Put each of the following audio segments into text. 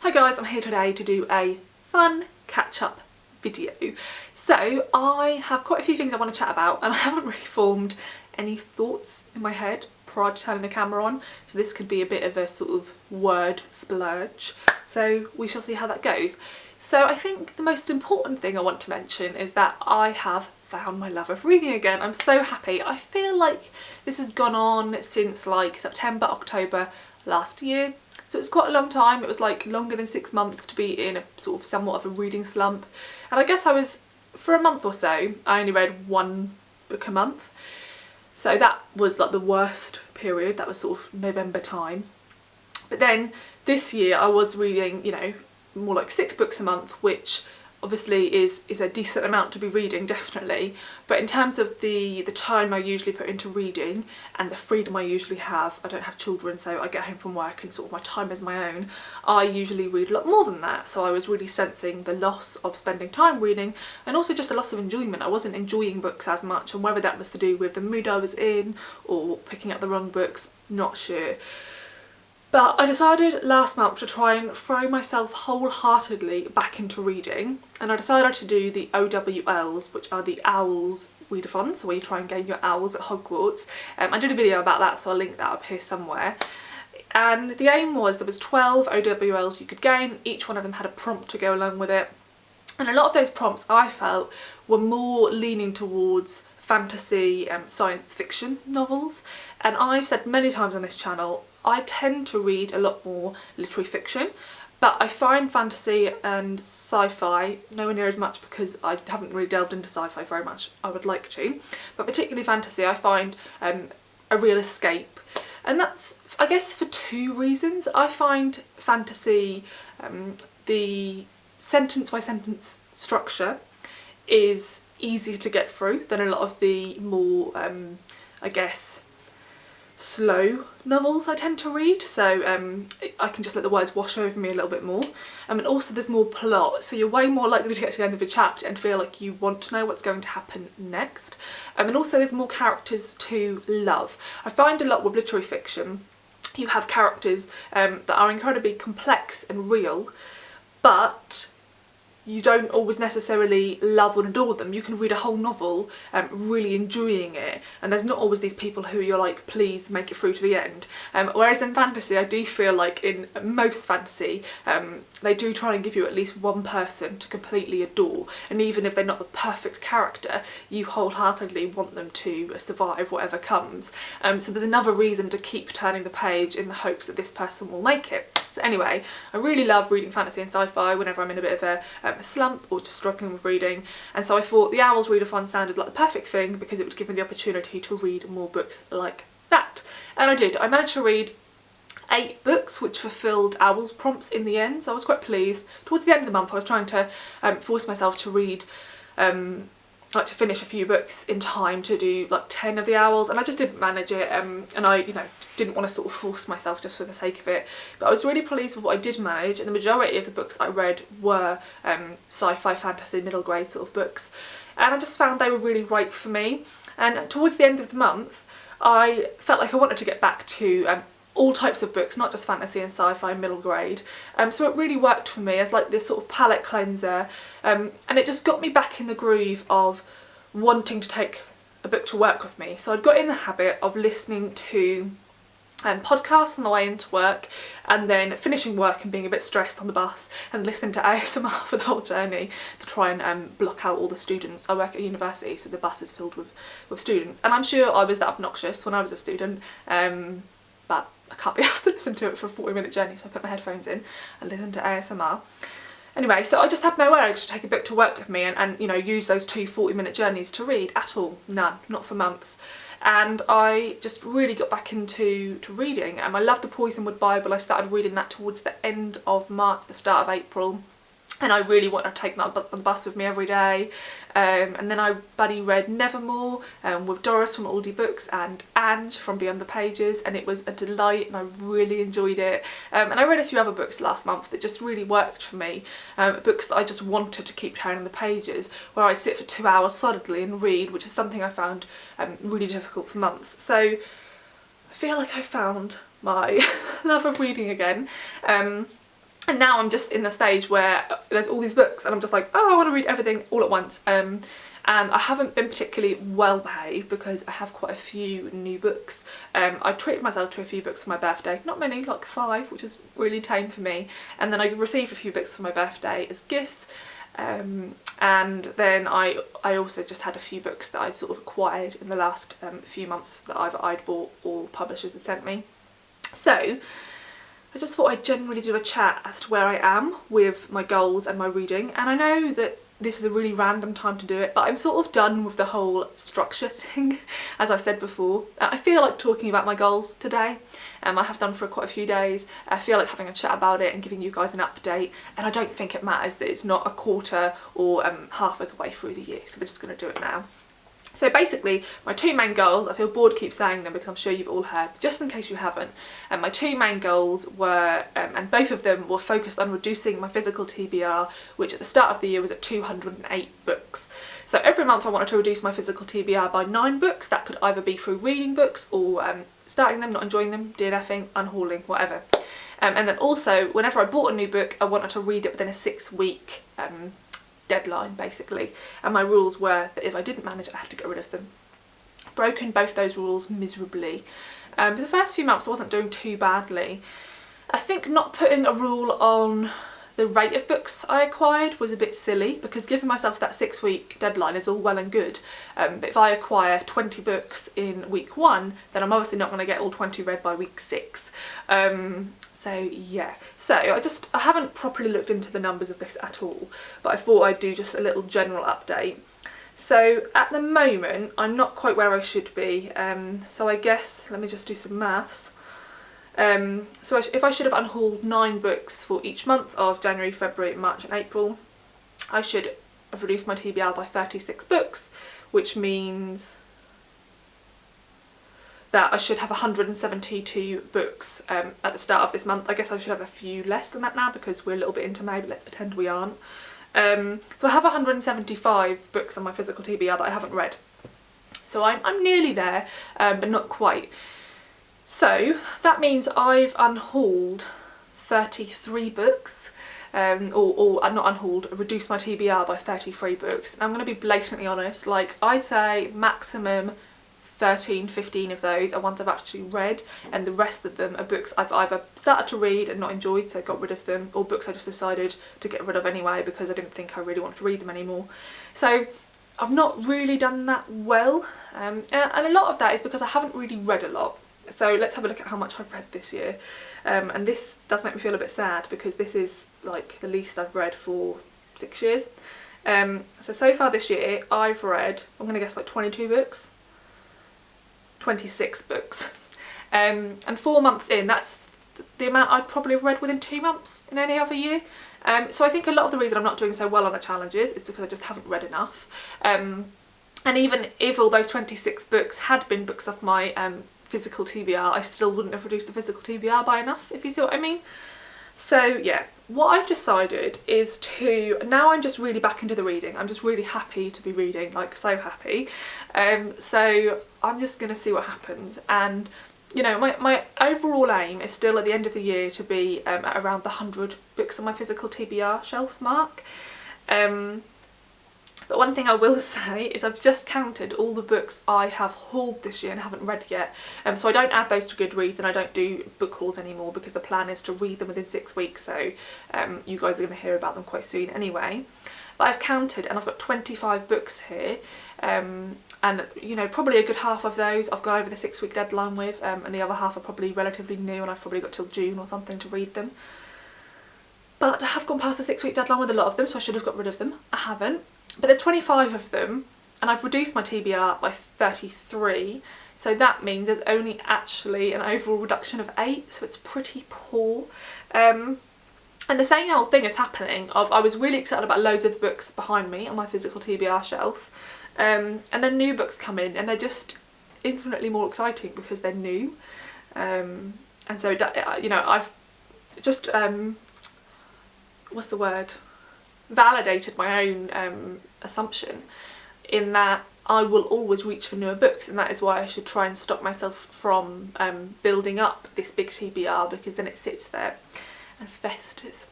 Hi guys, I'm here today to do a fun catch-up video. So I have quite a few things I want to chat about and I haven't really formed any thoughts in my head prior to turning the camera on, so this could be a bit of a sort of word splurge, so we shall see how that goes. So I think the most important thing I want to mention is that I have found my love of reading again. I'm so happy. I feel like this has gone on since like September, October last year. So it's quite a long time. It was like longer than 6 months to be in a sort of somewhat of a reading slump. And I guess I was, for a month or so, I only read one book a month. So that was like the worst period. That was sort of November time. But then this year I was reading, you know, more like 6 books a month, which obviously is a decent amount to be reading, definitely. But in terms of the time I usually put into reading and the freedom I usually have, I don't have children, so I get home from work and sort of my time is my own, I usually read a lot more than that. So I was really sensing the loss of spending time reading and also just a loss of enjoyment. I wasn't enjoying books as much, and whether that was to do with the mood I was in or picking up the wrong books, not sure. But I decided last month to try and throw myself wholeheartedly back into reading, and I decided to do the OWLs, which are the Owls readathons, so where you try and gain your owls at Hogwarts. I did a video about that, so I'll link that up here somewhere. And the aim was there was 12 OWLs you could gain, each one of them had a prompt to go along with it. And a lot of those prompts I felt were more leaning towards fantasy, science fiction novels. And I've said many times on this channel, I tend to read a lot more literary fiction, but I find fantasy and sci-fi nowhere near as much because I haven't really delved into sci-fi very much. I would like to, but particularly fantasy I find a real escape. And that's, I guess, for 2 reasons. I find fantasy, the sentence by sentence structure is easier to get through than a lot of the more, I guess, slow novels I tend to read, so I can just let the words wash over me a little bit more. And also there's more plot, so you're way more likely to get to the end of a chapter and feel like you want to know what's going to happen next. And also there's more characters to love. I find a lot with literary fiction, you have characters that are incredibly complex and real, but you don't always necessarily love and adore them. You can read a whole novel really enjoying it, and there's not always these people who you're like, please make it through to the end. Whereas in fantasy, I do feel like in most fantasy, they do try and give you at least one person to completely adore, and even if they're not the perfect character, you wholeheartedly want them to survive whatever comes. So there's another reason to keep turning the page in the hopes that this person will make it. So anyway, I really love reading fantasy and sci-fi whenever I'm in a bit of a slump or just struggling with reading, and so I thought the Owls readathon sounded like the perfect thing because it would give me the opportunity to read more books like that. And I did. I managed to read 8 books which fulfilled Owls prompts in the end, so I was quite pleased. Towards the end of the month I was trying to force myself to read like to finish a few books in time to do like 10 of the Owls, and I just didn't manage it, and I, you know, didn't want to sort of force myself just for the sake of it. But I was really pleased with what I did manage, and the majority of the books I read were sci-fi, fantasy, middle grade sort of books, and I just found they were really right for me. And towards the end of the month I felt like I wanted to get back to all types of books, not just fantasy and sci-fi middle grade, so it really worked for me as like this sort of palette cleanser, and it just got me back in the groove of wanting to take a book to work with me. So I'd got in the habit of listening to podcasts on the way into work, and then finishing work and being a bit stressed on the bus and listening to ASMR for the whole journey to try and block out all the students. I work at university, so the bus is filled with students, and I'm sure I was that obnoxious when I was a student, but I can't be asked to listen to it for a 40-minute journey, so I put my headphones in and listen to ASMR. Anyway, so I just had no urge to take a book to work with me and you know, use those 2 40-minute journeys to read at all. None, not for months. And I just really got back into reading. I love the Poisonwood Bible. I started reading that towards the end of March, the start of April. And I really wanted to take that on the bus with me every day. And then I buddy read Nevermore with Doris from Aldi Books and Ange from Beyond the Pages, and it was a delight and I really enjoyed it. And I read a few other books last month that just really worked for me, books that I just wanted to keep turning the pages, where I'd sit for 2 hours solidly and read, which is something I found really difficult for months. So I feel like I found my love of reading again. And now I'm just in the stage where there's all these books and I'm just like, oh, I want to read everything all at once. And I haven't been particularly well behaved because I have quite a few new books. I treated myself to a few books for my birthday, not many, like 5, which is really tame for me. And then I received a few books for my birthday as gifts. And then I also just had a few books that I'd sort of acquired in the last few months that either I'd bought or publishers had sent me. So I just thought I'd generally do a chat as to where I am with my goals and my reading. And I know that this is a really random time to do it, but I'm sort of done with the whole structure thing, as I've said before. I feel like talking about my goals today. I have done for quite a few days. I feel like having a chat about it and giving you guys an update, and I don't think it matters that it's not a quarter or half of the way through the year, so we're just going to do it now. So basically, my 2 main goals, I feel bored keep saying them because I'm sure you've all heard, just in case you haven't, and my 2 main goals were, and both of them were focused on reducing my physical TBR, which at the start of the year was at 208 books. So every month I wanted to reduce my physical TBR by 9 books. That could either be through reading books or starting them, not enjoying them, DNFing, unhauling, whatever. And then also, whenever I bought a new book, I wanted to read it within a 6-week deadline, basically, and my rules were that if I didn't manage it, I had to get rid of them. Broken both those rules miserably. But the first few months I wasn't doing too badly. I think not putting a rule on the rate of books I acquired was a bit silly, because giving myself that 6-week deadline is all well and good, but if I acquire 20 books in week 1, then I'm obviously not going to get all 20 read by week 6. So yeah, so I haven't properly looked into the numbers of this at all, but I thought I'd do just a little general update. So at the moment I'm not quite where I should be, so I guess let me just do some maths. So if I should have unhauled 9 books for each month of January, February, March and April, I should have reduced my TBR by 36 books, which means that I should have 172 books at the start of this month. I guess I should have a few less than that now because we're a little bit into May, but let's pretend we aren't. So I have 175 books on my physical TBR that I haven't read. So I'm nearly there, but not quite. So that means I've unhauled 33 books, or not unhauled, reduced my TBR by 33 books. And I'm going to be blatantly honest, like I'd say maximum 13, 15 of those are ones I've actually read, and the rest of them are books I've either started to read and not enjoyed, so got rid of them, or books I just decided to get rid of anyway because I didn't think I really wanted to read them anymore. So I've not really done that well, and a lot of that is because I haven't really read a lot. So let's have a look at how much I've read this year, and this does make me feel a bit sad because this is like the least I've read for 6 years. So far this year I've read, I'm going to guess like 22 books. 26 books, and 4 months in, that's the amount I'd probably have read within 2 months in any other year. So I think a lot of the reason I'm not doing so well on the challenges is because I just haven't read enough, and even if all those 26 books had been books of my physical TBR, I still wouldn't have reduced the physical TBR by enough, if you see what I mean. So yeah, what I've decided is to, now I'm just really back into the reading. I'm just really happy to be reading, like so happy. So I'm just going to see what happens. And you know, my overall aim is still at the end of the year to be at around the 100 books on my physical TBR shelf mark. But one thing I will say is I've just counted all the books I have hauled this year and haven't read yet. So I don't add those to Goodreads, and I don't do book hauls anymore because the plan is to read them within 6 weeks, so you guys are going to hear about them quite soon anyway. But I've counted and I've got 25 books here, and you know, probably a good half of those I've gone over the 6-week deadline with, and the other half are probably relatively new and I've probably got till June or something to read them. But I have gone past the 6-week deadline with a lot of them, so I should have got rid of them. I haven't. But there's 25 of them, and I've reduced my TBR by 33, so that means there's only actually an overall reduction of 8, so it's pretty poor. And the same old thing is happening of I was really excited about loads of the books behind me on my physical TBR shelf, and then new books come in and they're just infinitely more exciting because they're new. And so, you know, I've just, what's the word? Validated my own assumption in that I will always reach for newer books, and that is why I should try and stop myself from building up this big TBR, because then it sits there and festers.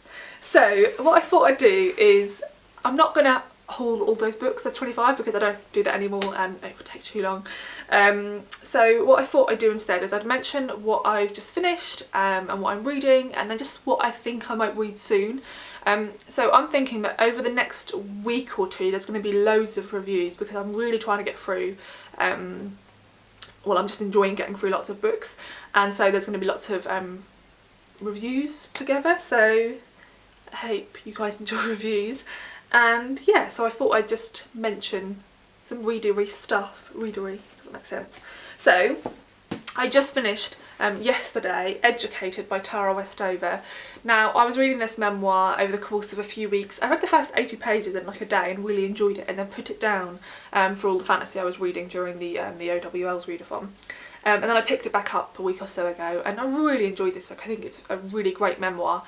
So what I thought I'd do is, I'm not going to haul all those books, there's 25, because I don't do that anymore and it would take too long. So what I thought I'd do instead is I'd mention what I've just finished and what I'm reading, and then just what I think I might read soon. So I'm thinking that over the next week or two there's going to be loads of reviews, because I'm really trying to get through, well, I'm just enjoying getting through lots of books, and so there's going to be lots of reviews together, so I hope you guys enjoy reviews. And yeah, so I thought I'd just mention some readery stuff. Readery, doesn't make sense. So I just finished yesterday Educated by Tara Westover. Now, I was reading this memoir over the course of a few weeks. I read the first 80 pages in like a day and really enjoyed it, and then put it down for all the fantasy I was reading during the OWL's readathon. And then I picked it back up a week or so ago, and I really enjoyed this book. I think it's a really great memoir.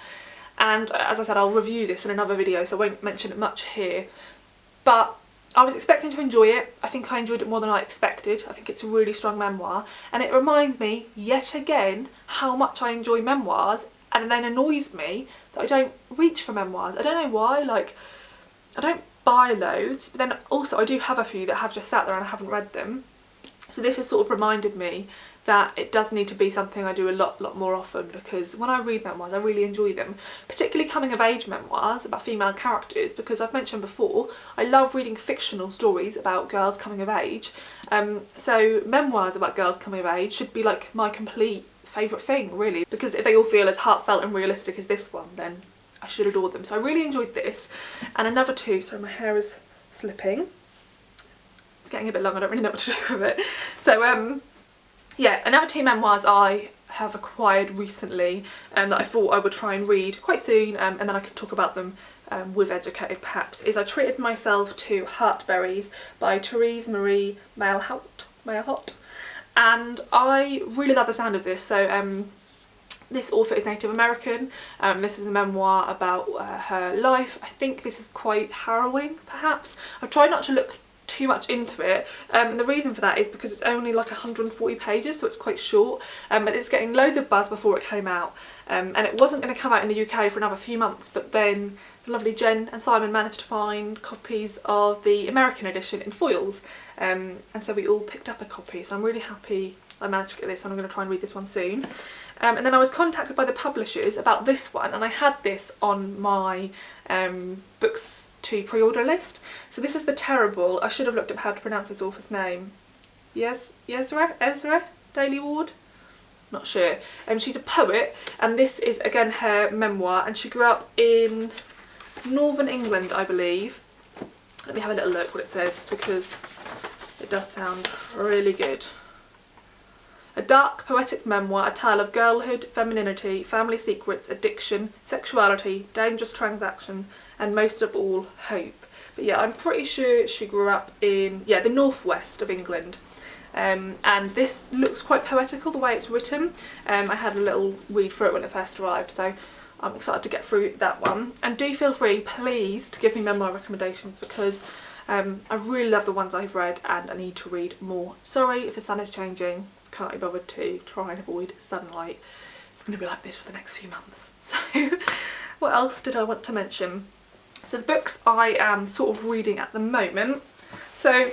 And as I said, I'll review this in another video, so I won't mention it much here. But I was expecting to enjoy it. I think I enjoyed it more than I expected. I think it's a really strong memoir, and it reminds me yet again how much I enjoy memoirs, and then annoys me that I don't reach for memoirs. I don't know why, like, I don't buy loads, but then also I do have a few that have just sat there and I haven't read them. So this has sort of reminded me that it does need to be something I do a lot more often, because when I read memoirs I really enjoy them, particularly coming of age memoirs about female characters, because I've mentioned before I love reading fictional stories about girls coming of age. So memoirs about girls coming of age should be like my complete favourite thing, really, because if they all feel as heartfelt and realistic as this one, then I should adore them. So I really enjoyed this. And another two, so my hair is slipping, it's getting a bit long, I don't really know what to do with it. So yeah, another two memoirs I have acquired recently that I thought I would try and read quite soon, and then I could talk about them with Educated perhaps, is I Treated Myself to Heartberries by Therese Marie Mailhot. And I really love the sound of this. So this author is Native American. This is a memoir about her life. I think this is quite harrowing perhaps. I've tried not to look too much into it, and the reason for that is because it's only like 140 pages, so it's quite short, but it's getting loads of buzz before it came out, and it wasn't going to come out in the UK for another few months, but then the lovely Jen and Simon managed to find copies of the American edition in foils, and so we all picked up a copy, so I'm really happy I managed to get this, and I'm going to try and read this one soon. And then I was contacted by the publishers about this one, and I had this on my books to pre-order list. So this is The Terrible. I should have looked up how to pronounce this author's name. Ezra Daly Ward? Not sure. She's a poet, and this is again her memoir, and she grew up in northern England, I believe. Let me have a little look what it says, because it does sound really good. A dark, poetic memoir, a tale of girlhood, femininity, family secrets, addiction, sexuality, dangerous transaction, and most of all, hope. But yeah, I'm pretty sure she grew up in, yeah, the northwest of England. And this looks quite poetical, the way it's written. I had a little read through it when it first arrived, so I'm excited to get through that one. And do feel free, please, to give me memoir recommendations, because I really love the ones I've read and I need to read more. Sorry if the sun is changing. Can't be bothered to try and avoid sunlight. It's going to be like this for the next few months. So what else did I want to mention? So the books I am sort of reading at the moment. So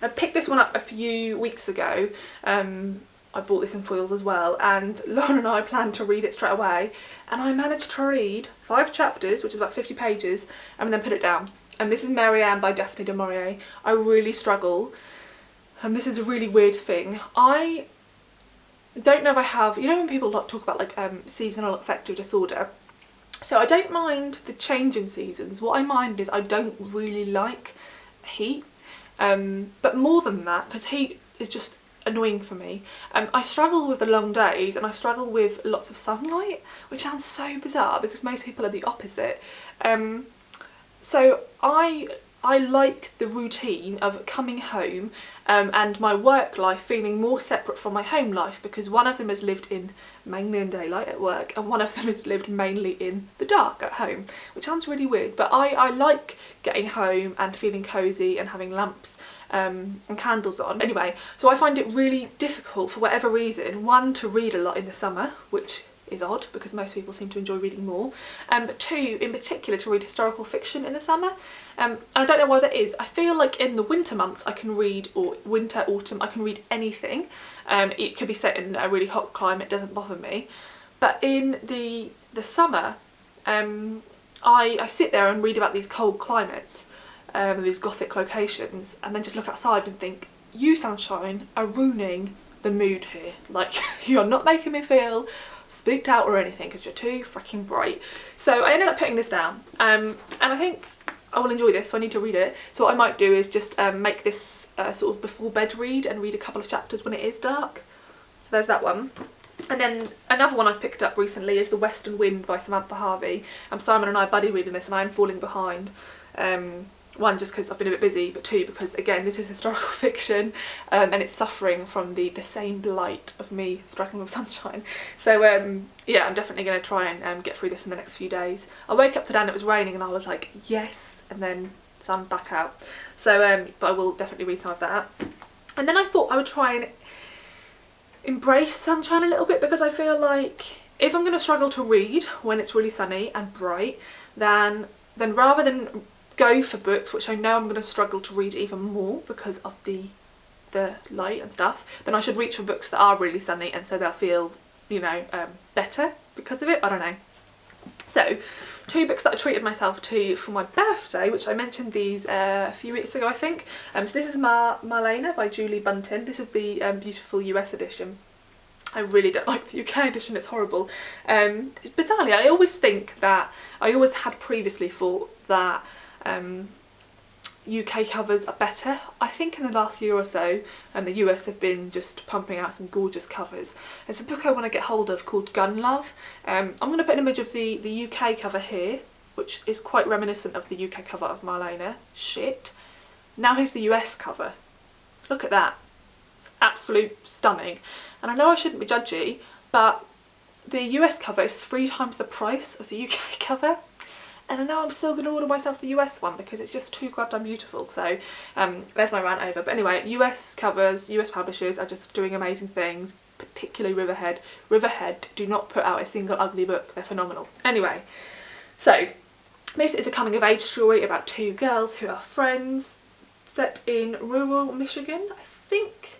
I picked this one up a few weeks ago. I bought this in foils as well, and Lauren and I planned to read it straight away, and I managed to read 5 chapters, which is about 50 pages, and then put it down. And this is Marianne by Daphne du Maurier. I really struggle. And this is a really weird thing. I don't know if I have, you know when people talk about like seasonal affective disorder. So I don't mind the change in seasons. What I mind is I don't really like heat. But more than that, because heat is just annoying for me. I struggle with the long days, and I struggle with lots of sunlight, which sounds so bizarre because most people are the opposite. So I like the routine of coming home and my work life feeling more separate from my home life, because one of them is lived in mainly in daylight at work and one of them is lived mainly in the dark at home, which sounds really weird, but I like getting home and feeling cosy and having lamps and candles on. Anyway, so I find it really difficult for whatever reason, one, to read a lot in the summer, which is odd because most people seem to enjoy reading more. But 2 in particular to read historical fiction in the summer. And I don't know why that is. I feel like in the winter months I can read, or winter, autumn, I can read anything. It could be set in a really hot climate, it doesn't bother me. But in the summer, I sit there and read about these cold climates, these gothic locations, and then just look outside and think, you sunshine are ruining the mood here. Like, you're not making me feel spooked out or anything because you're too freaking bright. So I ended up putting this down, and I think I will enjoy this, so I need to read it. So what I might do is just make this sort of before bed read and read a couple of chapters when it is dark. So there's that one. And then another one I've picked up recently is The Western Wind by Samantha Harvey. Simon and I are buddy reading this and I am falling behind. 1, just because I've been a bit busy, but 2, because again this is historical fiction, and it's suffering from the same blight of me struggling with sunshine. So yeah, I'm definitely going to try and get through this in the next few days. I woke up today and it was raining and I was like, yes, and then sun back out. So but I will definitely read some of that. And then I thought I would try and embrace sunshine a little bit, because I feel like if I'm going to struggle to read when it's really sunny and bright, then rather than go for books which I know I'm going to struggle to read even more because of the light and stuff, then I should reach for books that are really sunny, and so they'll feel, you know, better because of it. I don't know. So 2 books that I treated myself to for my birthday, which I mentioned these a few weeks ago I think. So this is Marlena by Julie Buntin. This is the beautiful US edition. I really don't like the UK edition, it's horrible. Bizarrely, I always think that, I always had previously thought that UK covers are better. I think in the last year or so, and the US have been just pumping out some gorgeous covers. There's a book I want to get hold of called Gun Love. I'm going to put an image of the UK cover here, which is quite reminiscent of the UK cover of Marlena. Shit. Now here's the US cover. Look at that. It's absolute stunning. And I know I shouldn't be judgy, but the US cover is 3 times the price of the UK cover. And I know I'm still going to order myself the US one because it's just too goddamn beautiful. So there's my rant over. But anyway, US covers, US publishers are just doing amazing things, particularly Riverhead. Riverhead do not put out a single ugly book. They're phenomenal. Anyway, so this is a coming of age story about 2 girls who are friends, set in rural Michigan. I think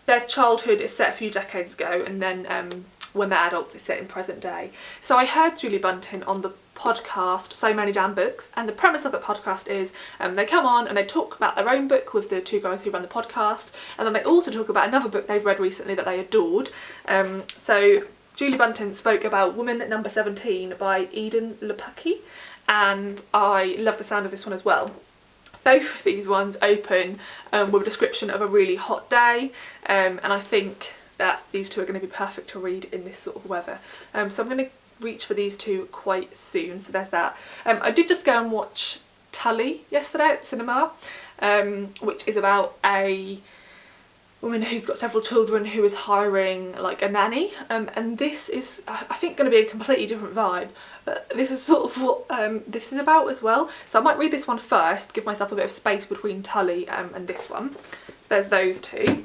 their childhood is set a few decades ago, and then when they're adults it's set in present day. So I heard Julie Buntin on the podcast So Many Damn Books, and the premise of the podcast is they come on and they talk about their own book with the 2 guys who run the podcast, and then they also talk about another book they've read recently that they adored. So Julie Buntin spoke about Woman Number 17 by Eden Lepaki, and I love the sound of this one as well. Both of these ones open with a description of a really hot day, and I think that these 2 are going to be perfect to read in this sort of weather. So I'm going to reach for these 2 quite soon, so there's that. I did just go and watch Tully yesterday at the cinema, which is about a woman who's got several children who is hiring like a nanny, and this is I think going to be a completely different vibe, but this is sort of what this is about as well. So I might read this one first, give myself a bit of space between Tully and this one. So there's those 2.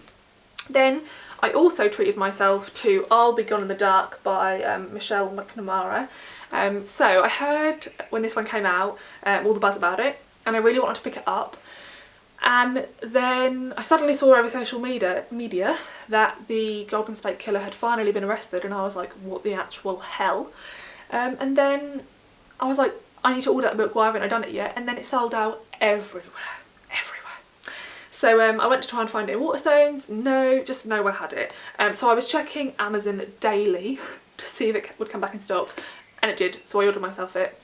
Then I also treated myself to I'll Be Gone in the Dark by Michelle McNamara. So I heard when this one came out all the buzz about it, and I really wanted to pick it up. And then I suddenly saw over social media that the Golden State Killer had finally been arrested, and I was like, what the actual hell? And then I was like, I need to order that book, why haven't I done it yet? And then it sold out everywhere. So I went to try and find it in Waterstones, no, just nowhere had it. So I was checking Amazon daily to see if it would come back in stock, and it did, so I ordered myself it.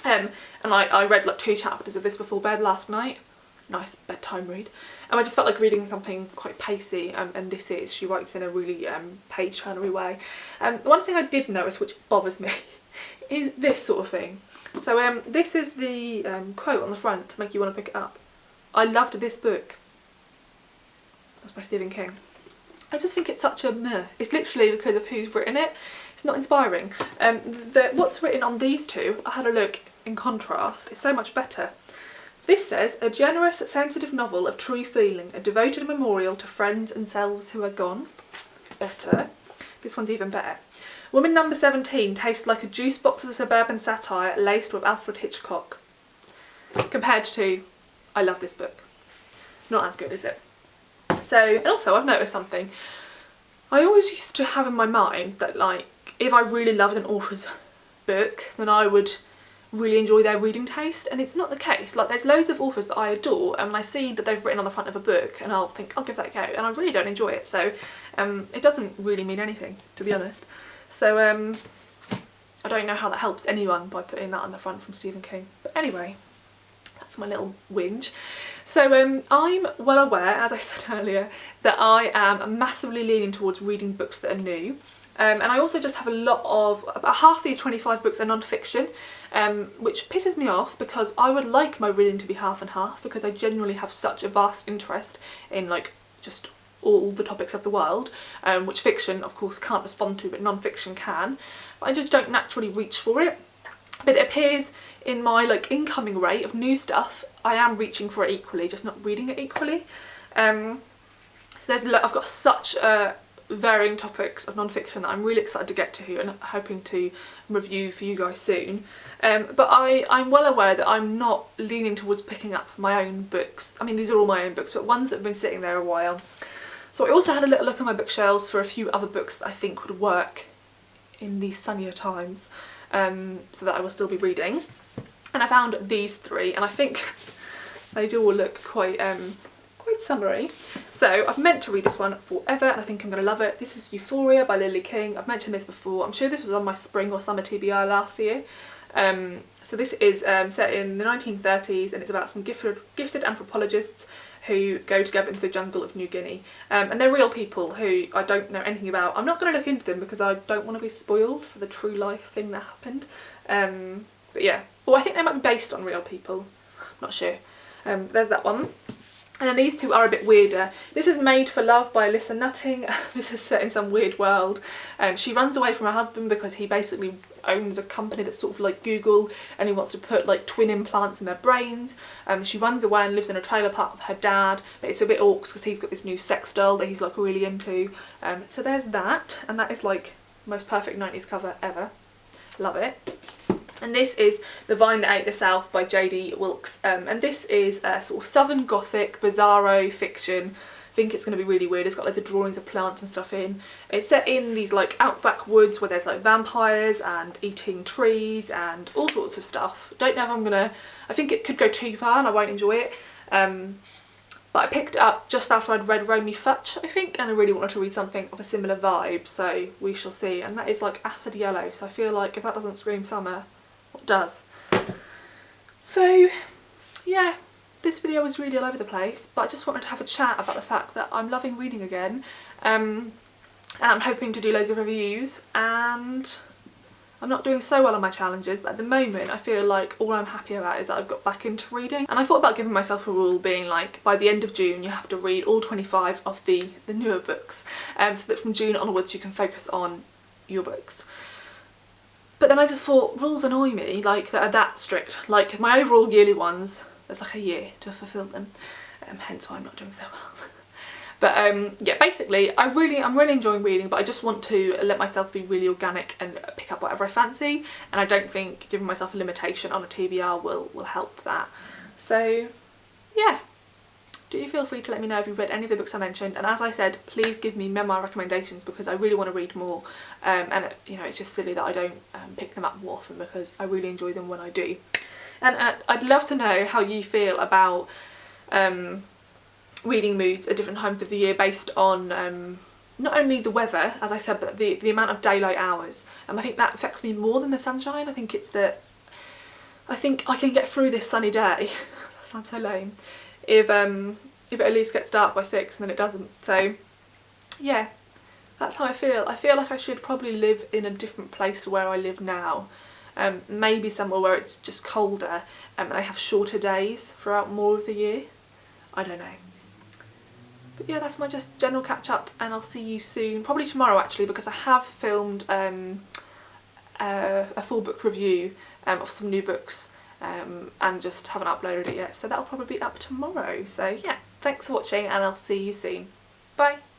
And I read like 2 chapters of this before bed last night. Nice bedtime read. And I just felt like reading something quite pacey, and this is, she writes in a really page-turnery way. One thing I did notice which bothers me is this sort of thing. So this is the quote on the front to make you want to pick it up. I loved this book. That's by Stephen King. I just think it's such a meh. It's literally because of who's written it. It's not inspiring. What's written on these 2, I had a look in contrast, it's so much better. This says, a generous, sensitive novel of true feeling, a devoted memorial to friends and selves who are gone. Better. This one's even better. Woman Number 17 tastes like a juice box of suburban satire laced with Alfred Hitchcock. Compared to I love this book. Not as good, is it? So, and also I've noticed something. I always used to have in my mind that like if I really loved an author's book then I would really enjoy their reading taste, and it's not the case. Like there's loads of authors that I adore and when I see that they've written on the front of a book and I'll think I'll give that a go and I really don't enjoy it, so it doesn't really mean anything, to be honest. So I don't know how that helps anyone by putting that on the front from Stephen King, but anyway, that's my little whinge. So I'm well aware, as I said earlier, that I am massively leaning towards reading books that are new. And I also just have a lot of, about half these 25 books are non-fiction, which pisses me off because I would like my reading to be half and half because I genuinely have such a vast interest in like just all the topics of the world, which fiction of course can't respond to but non-fiction can. But I just don't naturally reach for it. But it appears in my like incoming rate of new stuff, I am reaching for it equally, just not reading it equally. So I've got such varying topics of non-fiction that I'm really excited to get to and hoping to review for you guys soon. But I'm well aware that I'm not leaning towards picking up my own books. I mean, these are all my own books, but ones that have been sitting there a while. So I also had a little look at my bookshelves for a few other books that I think would work in these sunnier times, so that I will still be reading. And I found these three, and I think they do all look quite summery. So I've meant to read this one forever and I think I'm going to love it. This is Euphoria by Lily King. I've mentioned this before. I'm sure this was on my spring or summer TBR last year. So this is set in the 1930s and it's about some gifted anthropologists who go together into the jungle of New Guinea. And they're real people who I don't know anything about. I'm not going to look into them because I don't want to be spoiled for the true life thing that happened. But yeah, well, I think they might be based on real people. I'm not sure. There's that one. And then these two are a bit weirder. This is Made for Love by Alyssa Nutting. This is set in some weird world. She runs away from her husband because he basically owns a company that's sort of like Google and he wants to put like twin implants in their brains. She runs away and lives in a trailer park with her dad, but it's a bit awkward because he's got this new sex doll that he's like really into. So there's that, and that is like the most perfect 90s cover ever. Love it. And this is The Vine That Ate the South by J.D. Wilkes, and this is a sort of southern gothic bizarro fiction. I think it's going to be really weird. It's got loads of drawings of plants and stuff in. It's set in these like outback woods where there's like vampires and eating trees and all sorts of stuff. Don't know if I'm gonna, I think it could go too far and I won't enjoy it. But I picked it up just after I'd read Romy Futch, I think, and I really wanted to read something of a similar vibe, so we shall see. And that is like acid yellow, so I feel like if that doesn't scream summer, what does? So yeah, this video was really all over the place, but I just wanted to have a chat about the fact that I'm loving reading again, and I'm hoping to do loads of reviews, and I'm not doing so well on my challenges, but at the moment I feel like all I'm happy about is that I've got back into reading. And I thought about giving myself a rule being like, by the end of June you have to read all 25 of the newer books, so that from June onwards you can focus on your books. But then I just thought, rules annoy me, like, that are that strict. Like, my overall yearly ones, there's like a year to fulfil them, hence why I'm not doing so well. But yeah, basically, I'm really enjoying reading, but I just want to let myself be really organic and pick up whatever I fancy, and I don't think giving myself a limitation on a TBR will help that. So yeah, do feel free to let me know if you've read any of the books I mentioned, and as I said, please give me memoir recommendations because I really want to read more, and you know, it's just silly that I don't pick them up more often because I really enjoy them when I do. And I'd love to know how you feel about reading moods at different times of the year based on not only the weather, as I said, but the amount of daylight hours. I think that affects me more than the sunshine. I think it's that I think I can get through this sunny day that sounds so lame, if it at least gets dark by 6 and then it doesn't. So yeah, that's how I feel. I feel like I should probably live in a different place to where I live now. Maybe somewhere where it's just colder and I have shorter days throughout more of the year. I don't know. But yeah, that's my just general catch up, and I'll see you soon, probably tomorrow actually, because I have filmed a full book review of some new books, and just haven't uploaded it yet, so that'll probably be up tomorrow. So yeah, thanks for watching and I'll see you soon. Bye!